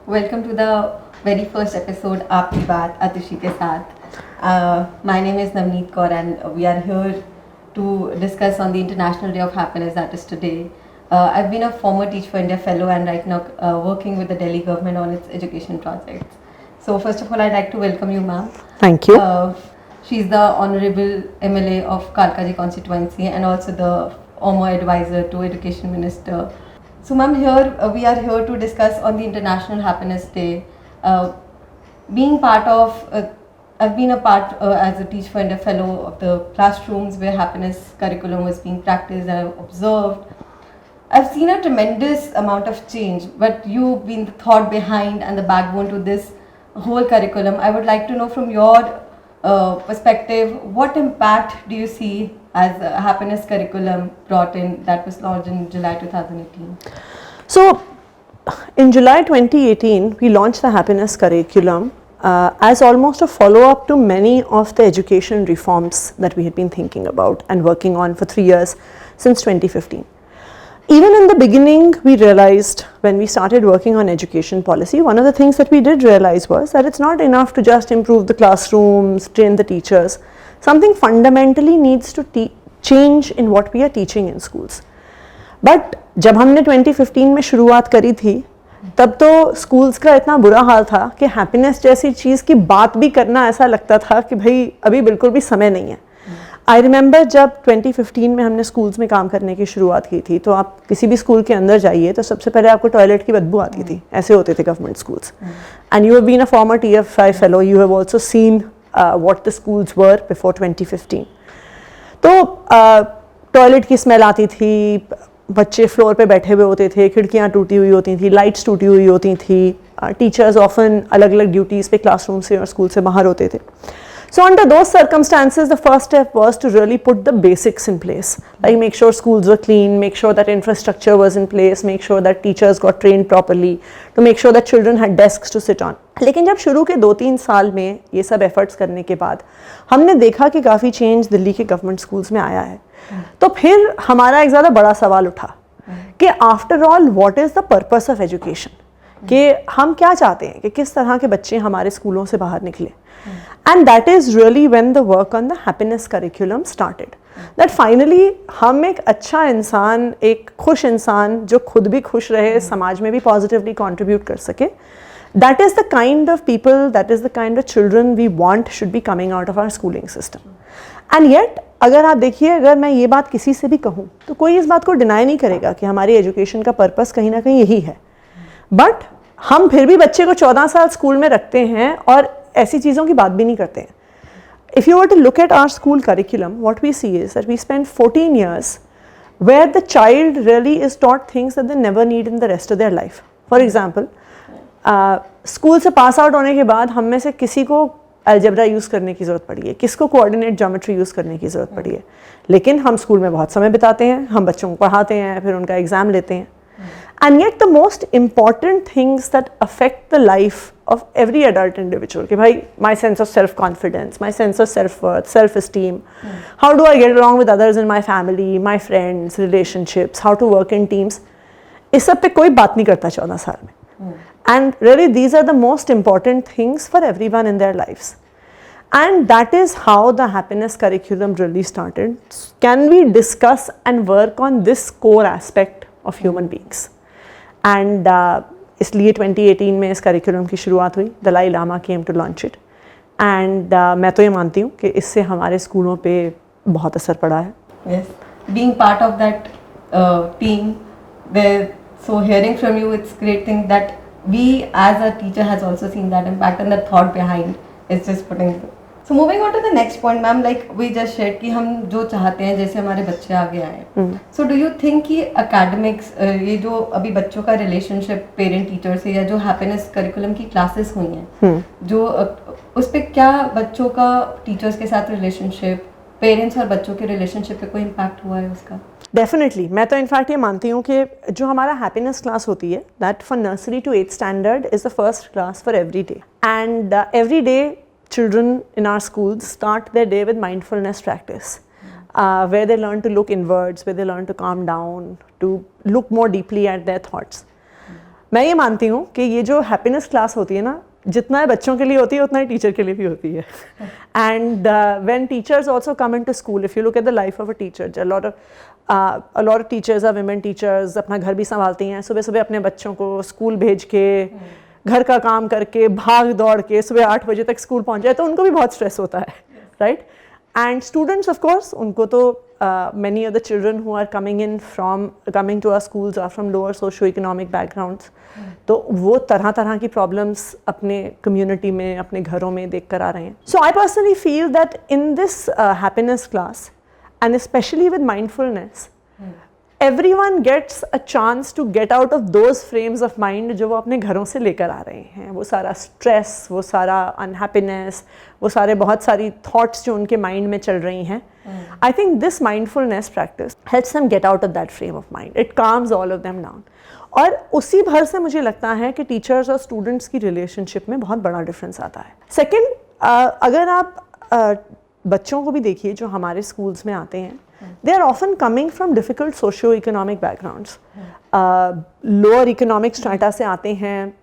Welcome to the very first episode AAP Baat Atishi ke Saath. My name is Navneet Kaur and we are here to discuss on the International Day of Happiness that is today. I've been a former Teach for India fellow and right now working with the Delhi government on its education projects. So first of all, I'd like to welcome you, ma'am. Thank you. She's the Honorable MLA of Kalkaji constituency and also the former advisor to Education Minister. So ma'am, here we are here to discuss on the International Happiness Day. Being part of, I've been a part as a Teach for India fellow of the classrooms where happiness curriculum was being practiced and I've observed. I've seen a tremendous amount of change, but you've been the thought behind and the backbone to this whole curriculum. I would like to know from your perspective, what impact do you see as a happiness curriculum brought in that was launched in July 2018? So, in July 2018, we launched the happiness curriculum as almost a follow-up to many of the education reforms that we had been thinking about and working on for 3 years since 2015. Even in the beginning, we realized when we started working on education policy, one of the things that we did realize was that it's not enough to just improve the classrooms, train the teachers. Something fundamentally needs to change in what we are teaching in schools. But जब हमने 2015 में शुरुआत करी थी, तब तो schools का इतना बुरा हाल था कि हैप्पीनेस जैसी चीज़ की बात भी करना ऐसा लगता था कि भाई अभी बिल्कुल भी समय नहीं है. आई रिमेंबर जब 2015 में हमने स्कूल्स में काम करने की शुरुआत की थी, तो आप किसी भी स्कूल के अंदर जाइए तो सबसे पहले आपको टॉयलेट की बदबू आती थी. ऐसे होते थे government schools. And you have been a former TF5 fellow, you have also seen what the schools were before 2015. तो टॉयलेट की स्मेल आती थी, बच्चे फ्लोर पे बैठे हुए होते थे, खिड़कियाँ टूटी हुई होती थी, लाइट्स टूटी हुई होती थी, टीचर्स ऑफन अलग अलग ड्यूटीज़ पे क्लासरूम से और स्कूल से बाहर होते थे. So under those circumstances, the first step was to really put the basics in place, like make sure schools were clean, make sure that infrastructure was in place, make sure that teachers got trained properly, to make sure that children had desks to sit on. लेकिन जब शुरू के 2-3 साल में ये सब efforts करने के बाद हमने देखा कि काफ़ी चेंज दिल्ली के गवर्नमेंट स्कूल्स में आया है, तो फिर हमारा एक ज़्यादा बड़ा सवाल उठा कि after all what is the purpose of education, कि हम क्या चाहते हैं कि किस तरह के बच्चे हमारे स्कूलों से बाहर निकले. And that is really when the work on the happiness curriculum started. That finally हम एक अच्छा इंसान, एक खुश इंसान जो खुद भी खुश रहे, समाज में भी positively contribute कर सके. That is the kind of people, that is the kind of children we want should be coming out of our schooling system. And yet अगर आप देखिए, अगर मैं ये बात किसी से भी कहूँ तो कोई इस बात को डिनाई नहीं करेगा कि हमारी एजुकेशन का पर्पस कहीं ना कहीं यही है. बट हम फिर भी बच्चे को 14 साल स्कूल में रखते हैं और ऐसी चीज़ों की बात भी नहीं करते हैं. If you were to look at our school curriculum, what we see is that we spend 14 years where the child really is taught things that they never need in the rest of their life. For example, school से pass out होने के बाद हम में से किसी को algebra use करने की ज़रूरत पड़ी है, किसको कोऑर्डिनेट ज्योमेट्री यूज़ करने की ज़रूरत पड़ी है. लेकिन हम स्कूल में बहुत समय बिताते हैं, हम बच्चों को पढ़ाते हैं, फिर उनका एग्ज़ाम लेते हैं. And yet the most important things that affect the life of every adult individual, कि भाई my sense of self-confidence, my sense of self-worth, self-esteem, how do I get along with others in my family, my friends, relationships, how to work in teams, इस सब पे कोई बात नहीं करता 14 साल में. And really these are the most important things for everyone in their lives. And that is how the happiness curriculum really started. Can we discuss and work on this core aspect of human beings? And इसलिए 2018 में इस curriculum की शुरुआत हुई. Dalai Lama came to launch it. And मैं तो ये मानती हूँ कि इससे हमारे स्कूलों पे बहुत असर पड़ा है. Yes, being part of that team, so hearing from you, it's great thing that we as a teacher has also seen that impact and the thought behind is just putting. So moving on to the next point, ma'am, like we just shared कि हम जो चाहते हैं जैसे हमारे बच्चे आगे आए. So do you think कि academics ये जो अभी बच्चों का relationship parent teacher से या जो happiness curriculum की classes हुई हैं, जो उस पे क्या बच्चों का teachers के साथ relationship, parents और बच्चों के relationship पे कोई impact हुआ है उसका? Definitely. मैं तो इनफैक्ट ये मानती हूँ कि जो हमारा हैप्पीनेस क्लास होती है, that for nursery to 8th standard is the first class for every day. And every day children in our schools start their day with mindfulness practice, where they learn to look inwards, where they learn to calm down, to look more deeply at their thoughts. मैं ये मानती हूँ कि ये जो happiness class होती है ना, जितना है बच्चों के लिए होती है उतना ही टीचर के लिए भी होती है. And when teachers also come into school, if you look at the life of a teacher, a lot of teachers are women teachers, अपना घर भी संभालती हैं, सुबह सुबह अपने बच्चों को स्कूल भेज के घर का काम करके भाग दौड़ के सुबह 8 बजे तक स्कूल पहुंच जाए तो उनको भी बहुत स्ट्रेस होता है, right. And students of course, उनको तो many of the children who are coming to our schools are from lower socio-economic backgrounds. तो वो तरह तरह की problems अपने community में, अपने घरों में देख कर आ रहे हैं. So I personally feel that in this happiness class, and especially with mindfulness, everyone gets a chance to get out of those frames of mind जो वो अपने घरों से लेकर आ रहे हैं. वो सारा stress, वो सारा unhappiness, वो सारे बहुत सारी thoughts जो उनके mind में चल रही हैं. I think this mindfulness practice helps them get out of that frame of mind. It calms all of them down. और उसी भर से मुझे लगता है कि टीचर्स और स्टूडेंट्स की रिलेशनशिप में बहुत बड़ा डिफरेंस आता है. सेकेंड, अगर आप बच्चों को भी देखिए जो हमारे स्कूल्स में आते हैं, they are often coming from difficult socio-economic backgrounds. Lower economic strata से आते हैं,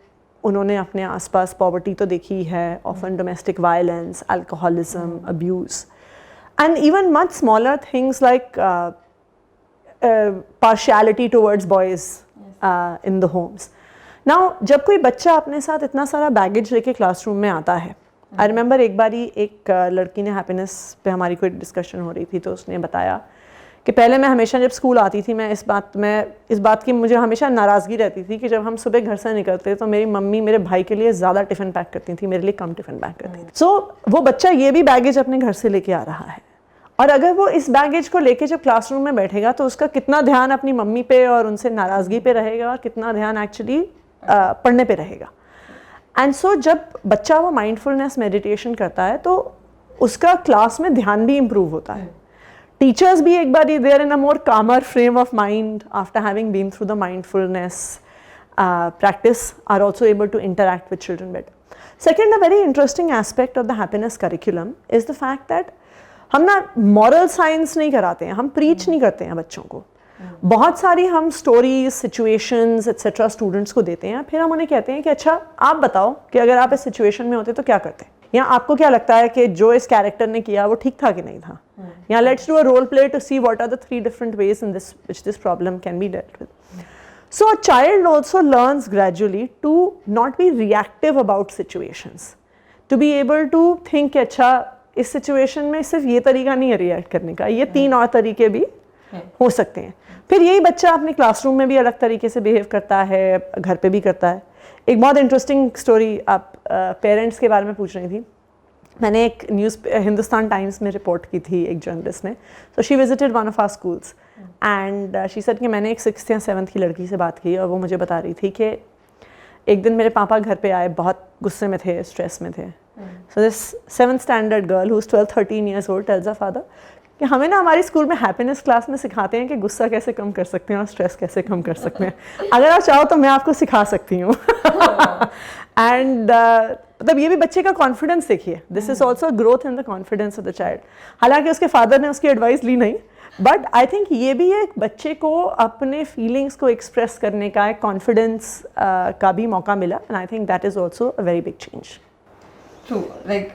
उन्होंने अपने आसपास पॉवर्टी तो देखी है, often domestic violence, alcoholism, abuse, and even much smaller things like partiality towards boys in the homes. Now, जब कोई बच्चा अपने साथ इतना सारा बैगेज लेके क्लासरूम में आता है, आई रिमेंबर एक बारी एक लड़की ने हैप्पीनेस पे हमारी कोई डिस्कशन हो रही थी तो उसने बताया कि पहले मैं हमेशा जब स्कूल आती थी, मैं इस बात की मुझे हमेशा नाराज़गी रहती थी कि जब हम सुबह घर से निकलते तो मेरी मम्मी मेरे भाई के लिए ज़्यादा टिफ़िन पैक करती थी, मेरे लिए कम टिफ़िन पैक करती थी. सो वो बच्चा ये भी बैगेज अपने घर से लेके आ रहा है, और अगर वो इस बैगेज को लेके जब क्लासरूम में बैठेगा तो उसका कितना ध्यान अपनी मम्मी पे और उनसे नाराज़गी पे रहेगा और कितना ध्यान एक्चुअली पढ़ने पे रहेगा. एंड सो जब बच्चा वो माइंडफुलनेस मेडिटेशन करता है तो उसका क्लास में ध्यान भी इम्प्रूव होता है. टीचर्स भी एक बार they are in a more calmer frame of mind after having been through the mindfulness practice, are also able to interact with children better. Second, a very interesting aspect of the happiness curriculum is the fact that हम ना moral science नहीं कराते हैं, हम preach नहीं करते हैं बच्चों को. बहुत सारी हम stories, situations, etc. स्टूडेंट्स को देते हैं, फिर हम उन्हें कहते हैं कि अच्छा आप बताओ कि अगर आप इस सिचुएशन में होते तो क्या करते, या आपको क्या लगता है कि जो इस कैरेक्टर ने किया वो ठीक था कि नहीं था, या let's do a role play to see what are the 3 different ways in this which this problem can be dealt with. So a child also learns gradually to not be reactive about situations, to be able to think कि अच्छा इस situation में सिर्फ ये तरीका नहीं है react करने का, ये 3 और तरीके भी हो सकते हैं. फिर यही बच्चा अपने क्लासरूम में भी अलग तरीके से बिहेव करता है, घर पे भी करता है. एक बहुत इंटरेस्टिंग स्टोरी आप पेरेंट्स के बारे में पूछ रही थी. मैंने एक हिंदुस्तान टाइम्स में रिपोर्ट की थी एक जर्नलिस्ट ने. So she visited one of our schools and she said कि मैंने एक 6th या 7th की लड़की से बात की और वो मुझे बता रही थी कि एक दिन मेरे पापा घर पे आए, बहुत गुस्से में थे, स्ट्रेस में थे. So this 7th standard girl who is 12-13 years old tells her father कि हमें ना हमारी स्कूल में हैप्पीनेस क्लास में सिखाते हैं कि गुस्सा कैसे कम कर सकते हैं और स्ट्रेस कैसे कम कर सकते हैं. अगर आप चाहो तो मैं आपको सिखा सकती हूँ. एंड मतलब ये भी बच्चे का कॉन्फिडेंस देखिए, this is also growth in the confidence of the child. हालांकि उसके फादर ने उसकी एडवाइस ली नहीं, बट आई थिंक ये भी एक बच्चे को अपने फीलिंग्स को एक्सप्रेस करने का, एक कॉन्फिडेंस का भी मौका मिला. And I think that is also a very big change. True, like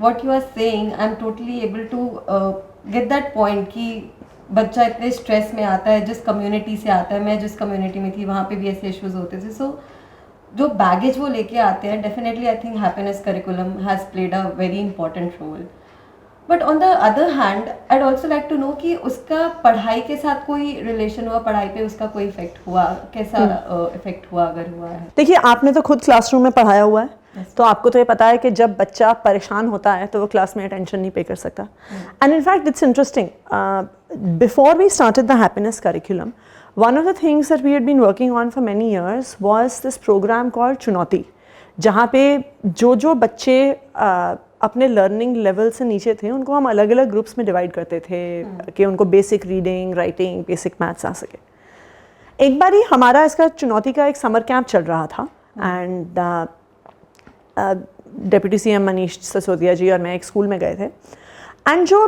what you are saying, I'm totally able to get that point कि बच्चा इतने स्ट्रेस में आता है, जिस कम्युनिटी से आता है, मैं जिस कम्युनिटी में थी वहाँ पे भी ऐसे इश्यूज होते थे. सो जो बैगेज वो लेके आते हैं, definitely I think happiness curriculum has played a very important role. But on the other hand I also like to know कि उसका पढ़ाई के साथ कोई रिलेशन हुआ, पढ़ाई पे उसका कोई इफेक्ट हुआ, कैसा इफेक्ट हुआ अगर हुआ है. देखिए, आपने तो खुद क्लासरूम में पढ़ाया हुआ है, तो आपको तो ये पता है कि जब बच्चा परेशान होता है तो वो क्लास में अटेंशन नहीं पे कर सकता. And in fact it's interesting, before we started the happiness curriculum, one of the things that we had been working on for many years was this program called चुनौती, जहाँ पे जो बच्चे अपने लर्निंग लेवल से नीचे थे उनको हम अलग अलग ग्रुप्स में डिवाइड करते थे कि उनको basic reading, writing, basic maths आ सके. एक बार ही हमारा इसका चुनौती का एक समर कैंप चल रहा था and deputy CM Manish Sisodia ji और मैं एक स्कूल में गए थे. एंड जो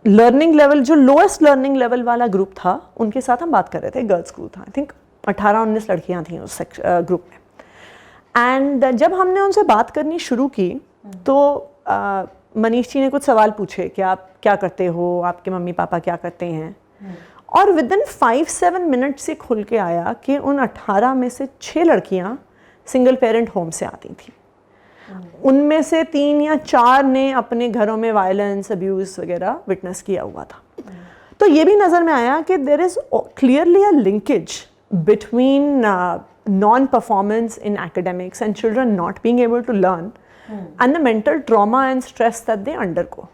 लर्निंग लेवल, जो लोएस्ट लर्निंग लेवल वाला ग्रुप था, उनके साथ हम बात कर रहे थे. गर्ल्स स्कूल था, आई थिंक 18-19 लड़कियां थीं उस ग्रुप में। एंड जब हमने उनसे बात करनी शुरू की तो मनीष जी ने कुछ सवाल पूछे कि आप क्या करते हो, आपके मम्मी पापा क्या करते हैं, और विद इन 5-7 मिनट से खुल के आया कि उन 18 में से 6 लड़कियां सिंगल पेरेंट होम से आती थी। उनमें से 3 या 4 ने अपने घरों में वायलेंस, अब्यूज़ वगैरह विटनेस किया हुआ था। तो ये भी नज़र में आया कि there is clearly a linkage between non-performance in academics and children not being able to learn and the mental trauma and stress that they undergo.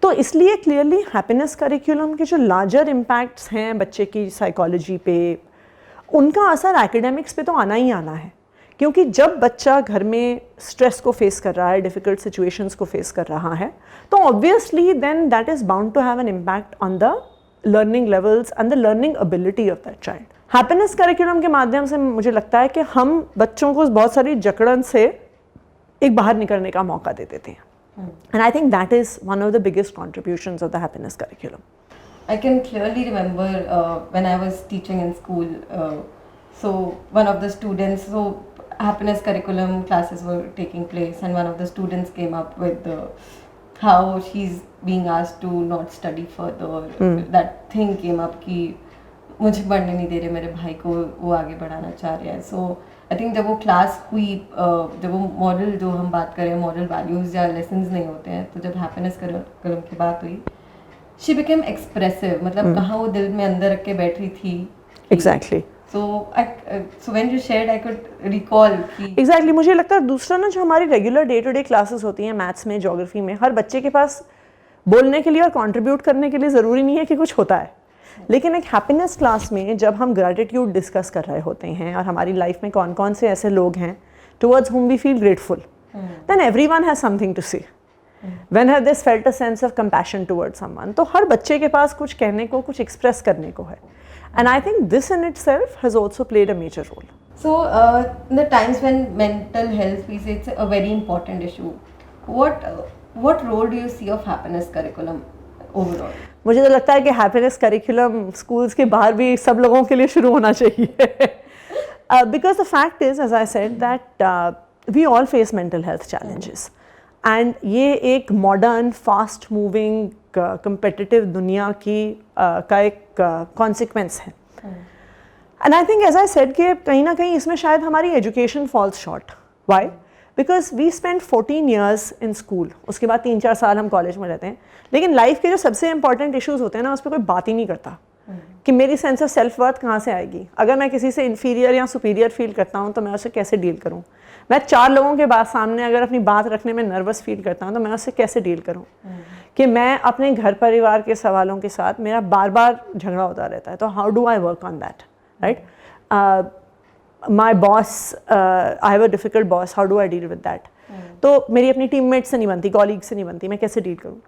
तो इसलिए क्लियरली हैप्पीनेस करिकुलम के जो लार्जर इम्पैक्ट्स हैं बच्चे की साइकोलॉजी पे, उनका असर एकेडमिक्स पे तो आना ही आना है, क्योंकि जब बच्चा घर में स्ट्रेस को फेस कर रहा है, डिफ़िकल्ट सिचुएशंस को फेस कर रहा है, तो obviously then that is bound to have an impact on the learning levels and the learning ability of that child. Happiness curriculum के माध्यम से मुझे लगता है कि हम बच्चों को बहुत सारी जकड़न से एक बाहर निकलने का मौका दे देते हैं। And I think that is one of the biggest contributions of the happiness curriculum. I can clearly remember when I was teaching in school, so one of the students, so happiness curriculum classes were taking place, and one of the students came up with how she's being asked to not study further. That thing came up कि मुझे पढ़ने नहीं दे रहे, मेरे भाई को वो आगे बढ़ाना चाह रहे हैं। सो आई थिंक जब वो क्लास हुई, जब वो मॉडल जो हम बात करें मॉडल वैल्यूज़ या लेसन्स नहीं होते हैं, तो जब हैप्पीनेस करिकुलम की बात हुई, शी बिकेम एक्सप्रेसिव, मतलब कहाँ वो दिल में अंदर रख के बैठ रही थी। Exactly. So when you shared I could recall कि एग्जैक्टली मुझे लगता है दूसरा ना, जो हमारी regular day to day classes होती हैं मैथ्स में, ज्योग्राफी में, हर बच्चे के पास बोलने के लिए और कंट्रीब्यूट करने के लिए ज़रूरी नहीं है कि कुछ होता है, लेकिन एक हैप्पीनेस क्लास में जब हम ग्रैटिट्यूड डिस्कस कर रहे होते हैं और हमारी लाइफ में कौन कौन से ऐसे लोग हैं towards whom we feel grateful, then everyone has something to say. When have they felt a sense of compassion towards someone? तो हर बच्चे के पास कुछ कहने को, कुछ एक्सप्रेस करने को है, and I think this in itself has also played a major role. So in the times when mental health, we say it's a very important issue, what role do you see of happiness curriculum overall? मुझे तो लगता है कि happiness curriculum schools के बाहर भी सब लोगों के लिए शुरू होना चाहिए, because the fact is, as I said, that we all face mental health challenges, and ये एक मॉडर्न, फास्ट मूविंग, कंपेटिटिव दुनिया की का एक कॉन्सिक्वेंस है। And I think, as I said, कि कहीं ना कहीं इसमें शायद हमारी education falls short. Why? Because we spend 14 years in school, उसके बाद 3-4 साल हम कॉलेज में रहते हैं, लेकिन लाइफ के जो सबसे इंपॉर्टेंट इश्यूज होते हैं ना, उस पर कोई बात ही नहीं करता कि मेरी सेंस ऑफ सेल्फ वर्थ कहाँ से आएगी, अगर मैं किसी से इन्फीरियर या सुपीरियर फील करता हूँ तो मैं उससे कैसे डील करूँ, मैं 4 लोगों के बाद सामने अगर अपनी बात रखने में नर्वस फील करता हूँ तो मैं उससे कैसे डील करूँ, कि मैं अपने घर परिवार के सवालों के साथ मेरा बार बार झगड़ा होता रहता है, तो how do I work on that, right? My boss, I have a difficult boss, how do I deal with that? तो मेरी अपनी टीममेट से नहीं बनती, कॉलीग से नहीं बनती, मैं कैसे डील करूँ?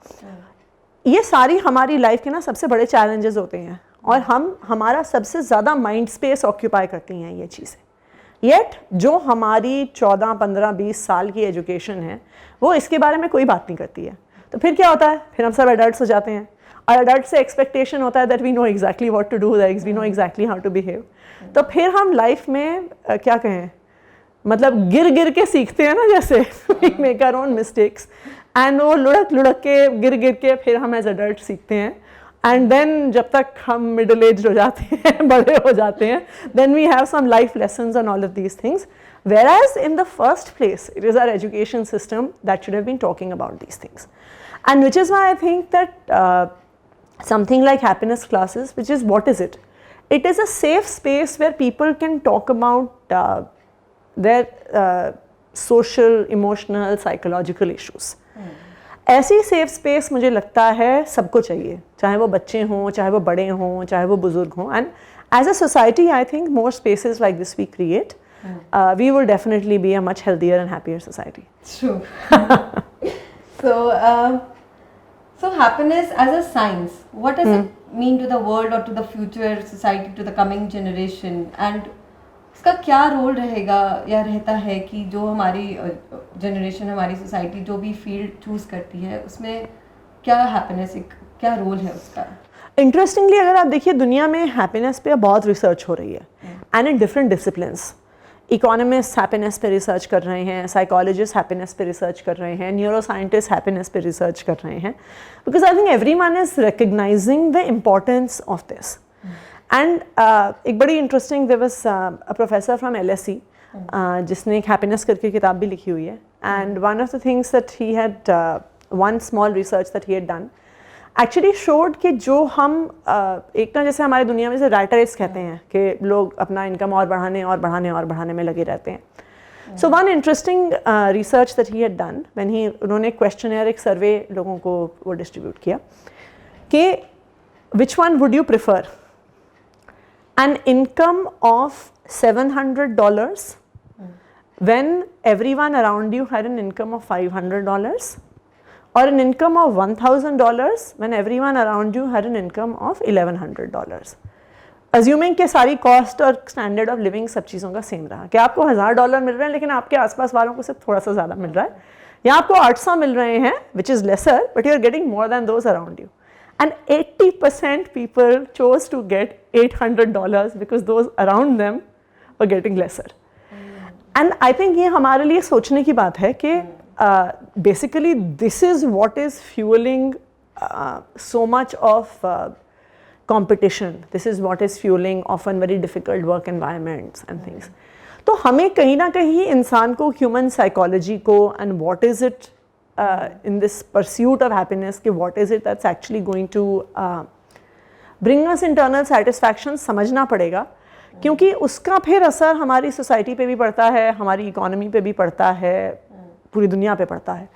ये सारी हमारी लाइफ के ना सबसे बड़े चैलेंजेस होते हैं, और हमारा सबसे ज़्यादा माइंड स्पेस ऑक्यूपाई करती हैं ये चीज़ें। येट जो हमारी 14, 15, 20 साल की एजुकेशन है, वो इसके बारे में कोई बात नहीं करती है। तो फिर क्या होता है? फिर हम सब एडल्ट्स हो जाते हैं, और एडल्ट से एक्सपेक्टेशन होता है that we know exactly what to do, we know exactly how to behave. तो फिर हम लाइफ में क्या कहें, मतलब गिर गिर के सीखते हैं ना, जैसे we make our own mistakes, and वो लुढ़क के गिर के फिर हम एज एडल्ट सीखते हैं, एंड देन जब तक हम मिडिल एज हो जाते हैं, बड़े हो जाते हैं, then we have some life lessons on all of these things, whereas in the first place it is our education system that should have been talking about these things, and which is why I think that something like happiness classes, which is, what is it? It is a safe space where people can talk about their social, emotional, psychological issues. ऐसी safe space मुझे लगता है सबको चाहिए, चाहे वो बच्चे हों, चाहे वो बड़े हों, चाहे वो बुजुर्ग हों, and as a society I think more spaces like this we create, we will definitely be a much healthier and happier society. True. So happiness as a science, what does it mean to the world or to the future society, to the coming generation, and इसका क्या role रहेगा या रहता है कि जो हमारी generation, हमारी सोसाइटी जो भी फील्ड चूज करती है, उसमें क्या हैप्पीनेस, क्या रोल है उसका? इंटरेस्टिंगली अगर आप देखिए, दुनिया में हैप्पीनेस पे बहुत रिसर्च हो रही है, and in different disciplines. Economist happiness पे रिसर्च कर रहे हैं, साइकोलॉजिस्ट हैप्पीनेस पे रिसर्च कर रहे हैं, न्यूरोसाइंटिस्ट हैप्पीनेस पे रिसर्च कर रहे हैं, because I think everyone is recognizing the importance of this. And एक बड़ी interesting, there was a professor from LSE जिसने एक हैप्पीनेस करके किताब भी लिखी हुई है. And one of the things that he had, one small research that he had done actually showed कि जो हम एक ना, जैसे हमारी दुनिया में से रैट रेस कहते हैं कि लोग अपना इनकम और बढ़ाने और बढ़ाने और बढ़ाने में लगे रहते हैं. So one interesting research that he had done when he, उन्होंने क्वेश्चनर, एक सर्वे लोगों को वो डिस्ट्रीब्यूट किया कि which one would you prefer, an income of $700 when everyone around you had an income of $500, or an income of $1,000 when everyone around you had an income of $1,100. Assuming कि सारी cost और standard of living सब चीज़ों का same रहा, कि आपको $1,000 मिल रहे हैं लेकिन आपके आसपास वालों को सिर्फ थोड़ा सा ज़्यादा मिल रहा है, या आपको 800 मिल रहे हैं which is lesser but you are getting more than those around you. And 80% people chose to get $800 because those around them were getting lesser. And I think ये हमारे लिए सोचने की बात है कि basically this is what is fueling so much of competition. This is what is fueling often very difficult work environments and things. तो हमें कहीं ना कहीं इंसान को, human psychology को, and what is it in this pursuit of happiness, कि what is it that's actually going to bring us internal satisfaction, समझना पड़ेगा. क्योंकि उसका फिर असर हमारी सोसाइटी पे भी पड़ता है, हमारी इकोनॉमी पे भी पड़ता है, पूरी दुनिया पे पड़ता है.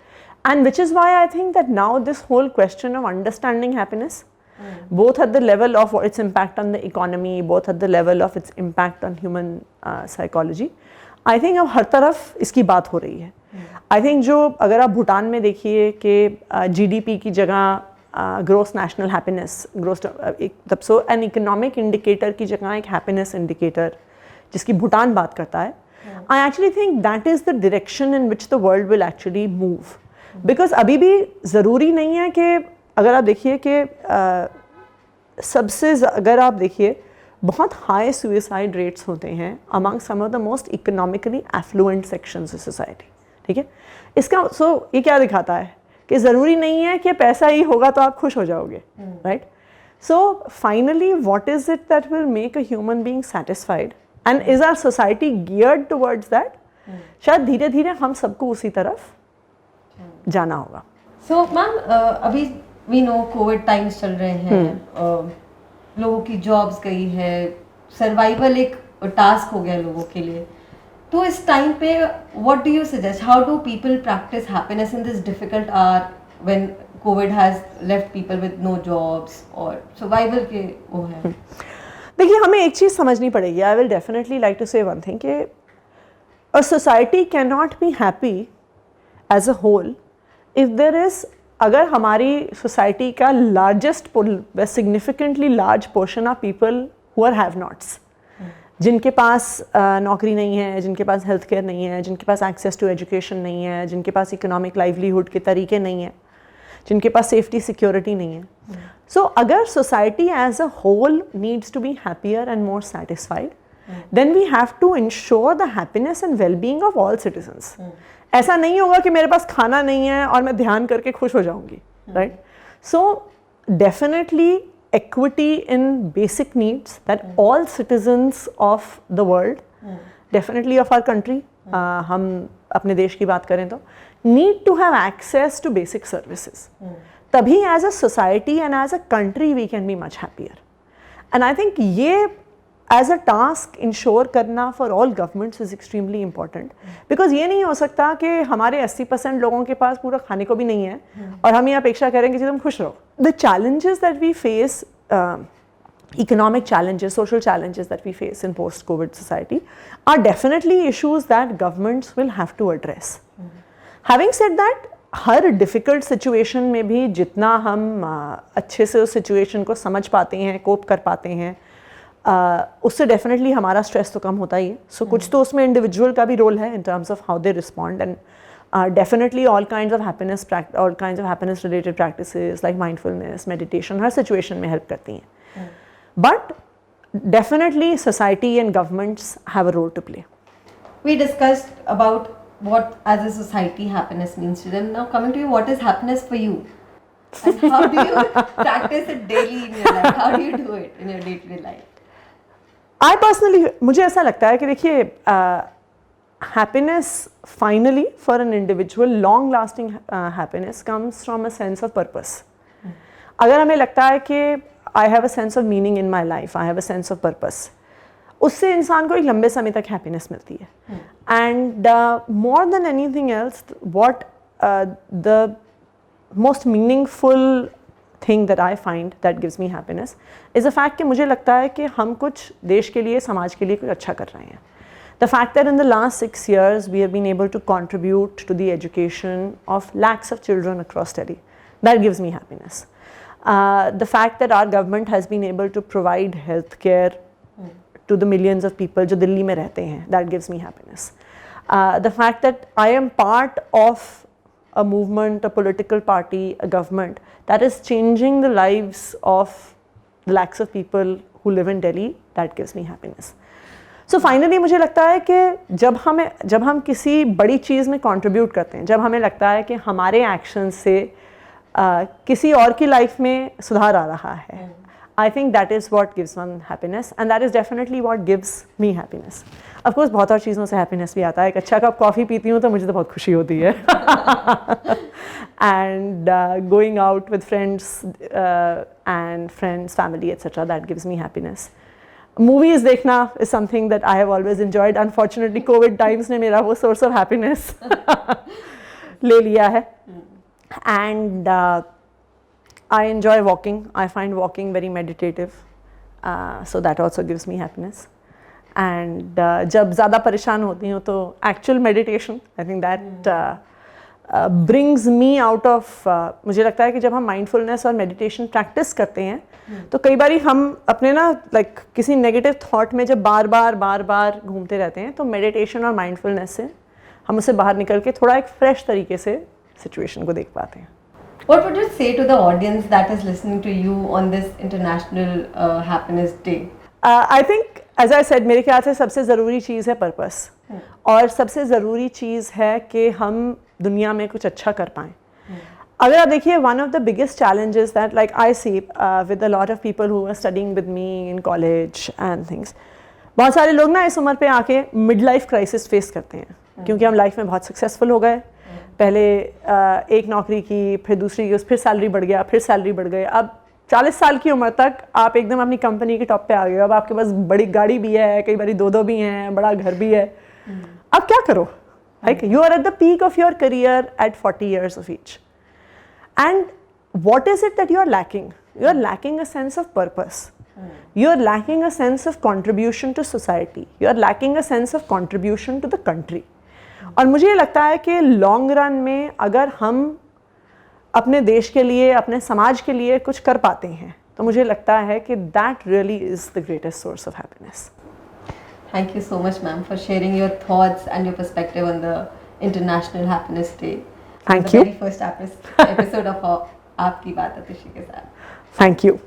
And which is why I think that now this whole question of understanding happiness, both at the level of its impact on the economy, both at the level of its impact on human psychology, I think अब हर तरफ इसकी बात हो रही है. I think जो, अगर आप भूटान में देखिए कि GDP की जगह ग्रोस नेशनल हैप्पीनेस, ग्रोस तब सो एन इकोनॉमिक इंडिकेटर की जगह एक हैप्पीनेस इंडिकेटर जिसकी भूटान बात करता है, I actually think that is the direction in which the world will actually move. Because अभी भी ज़रूरी नहीं है कि, अगर आप देखिए कि सबसे, अगर आप देखिए बहुत हाई सुइसाइड रेट्स होते हैं among some of the most economically affluent sections of society. ठीक है, इसका ये क्या दिखाता है कि ज़रूरी नहीं है कि पैसा ही होगा तो आप खुश हो जाओगे, right. So finally what is it that will make a human being satisfied, and is our society geared towards that? शायद धीरे धीरे हम सबको उसी तरफ जाना होगा. सो मैम, अभी वी नो कोविड टाइम्स चल रहे हैं, लोगों की जॉब्स गई है, सर्वाइवल एक टास्क हो गया लोगों के लिए. तो इस टाइम पे what do you suggest, how do people practice happiness in this difficult hour when COVID has left people with no jobs और सर्वाइवल के वो है? देखिए, हमें एक चीज़ समझनी पड़ेगी. I will definitely like to say one thing कि a society can not be happy as a whole if there is, अगर हमारी सोसाइटी का largest, significantly large portion of people who are have nots, जिनके पास नौकरी नहीं है, जिनके पास हेल्थ केयर नहीं है, जिनके पास एक्सेस टू एजुकेशन नहीं है, जिनके पास इकोनॉमिक लाइवलीहुड के तरीके नहीं हैं, जिनके पास सेफ्टी सिक्योरिटी नहीं है. सो अगर society as a whole needs to be happier and more satisfied, then we have to ensure the happiness and wellbeing of all citizens. ऐसा नहीं होगा कि मेरे पास खाना नहीं है और मैं ध्यान करके खुश हो जाऊंगी, right. So definitely equity in basic needs that all citizens of the world, definitely of our country, हम अपने देश की बात करें तो, need to have access to basic services. तभी as a society and as a country we can be much happier. And I think ये as a task ensure करना for all governments is extremely important, because ये नहीं हो सकता कि हमारे 80% लोगों के पास पूरा खाने को भी नहीं है और हम ये अपेक्षा करेंगे कि तुम खुश रहो. The challenges that we face, economic challenges, social challenges that we face in post-COVID society are definitely issues that governments will have to address. Having said that, her difficult situation में भी जितना हम अच्छे से उस सिचुएशन को समझ पाते हैं, कोप कर पाते हैं, उससे डेफिनेटली हमारा स्ट्रेस तो कम होता ही है. सो कुछ तो उसमें इंडिविजुअल का भी रोल है in terms of how they respond, and definitely all kinds of happiness related practices like mindfulness, meditation her situation में हेल्प करती हैं. But definitely society and governments have a role to play. We discussed about what as a society happiness means to them. Now coming to you, what is happiness for you? And how do you practice it daily in your life? How do you do it in your day-to-day life? I personally, मुझे ऐसा लगता है कि देखिए happiness finally for an individual, long lasting happiness comes from a sense of purpose. अगर हमें लगता है कि I have a sense of meaning in my life, I have a sense of purpose, उससे इंसान को एक लंबे समय तक हैप्पीनेस मिलती है. And more than anything else what the most meaningful thing that I find that gives me happiness is a fact कि मुझे लगता है कि हम कुछ देश के लिए, समाज के लिए कुछ अच्छा कर रहे हैं. The fact that in the last 6 years we have been able to contribute to the education of lakhs of children across Delhi, that gives me happiness. The fact that our government has been able to provide healthcare to the millions of people जो दिल्ली में रहते हैं, that gives me happiness. The fact that I am part of a movement, a political party, a government that is changing the lives of the lakhs of people who live in Delhi, that gives me happiness. So finally मुझे लगता है कि जब हम किसी बड़ी चीज़ में contribute करते हैं, जब हमें लगता है कि हमारे actions से किसी और की life में सुधार आ रहा है, I think that is what gives one happiness, and that is definitely what gives me happiness. Of course बहुत और चीज़ों से happiness भी आता है. एक अच्छा कप कॉफ़ी पीती हूँ तो मुझे तो बहुत खुशी होती है. And going out with friends and friends, family, etc. that gives me happiness. Movies देखना is something that I have always enjoyed. Unfortunately, COVID times ने मेरा वो source of happiness ले लिया है. And I enjoy walking. I find walking very meditative. So that also gives me happiness. And जब ज़्यादा परेशान होती हूँ तो actual meditation, I think that brings me out of मुझे लगता है कि जब हम mindfulness और meditation practice करते हैं तो कई बारी हम अपने ना like किसी negative thought में जब बार बार घूमते रहते हैं तो meditation और mindfulness से हम उससे बाहर निकल के थोड़ा एक fresh तरीके से situation को देख पाते हैं. What would you say to the audience that is listening to you on this International Happiness Day? I think, as I said, मेरे ख्याल से सबसे ज़रूरी चीज़ है purpose. और सबसे ज़रूरी चीज़ है कि हम दुनिया में कुछ अच्छा कर पाएँ. अगर आप देखिए, one of the biggest challenges that like I see with a lot of people who are studying with me in college and things, बहुत सारे लोग ना इस उम्र पे आके मिड लाइफ क्राइसिस फेस करते हैं क्योंकि हम लाइफ में बहुत सक्सेसफुल हो गए. पहले एक नौकरी की, फिर दूसरी की, फिर सैलरी बढ़ गया, फिर सैलरी बढ़ गई. अब 40 साल की उम्र तक आप एकदम अपनी कंपनी के टॉप पे आ गए. अब आपके पास बड़ी गाड़ी भी है, कई बारी दो भी हैं, बड़ा घर भी है. अब क्या करो? Like you are at the peak of your career at 40 years of age. And what is it that you are lacking? You are lacking a sense of purpose. You are lacking a sense of contribution to society. You are lacking a sense of contribution to the country. और मुझे ये लगता है कि long run में अगर हम अपने देश के लिए, अपने समाज के लिए कुछ कर पाते हैं तो मुझे लगता है कि that really is the greatest source of happiness. Thank you so much, ma'am, for sharing your thoughts and your perspective on the International Happiness Day. Thank you. you. The very first episode of आपकी बात अतिशी के साथ. Thank you.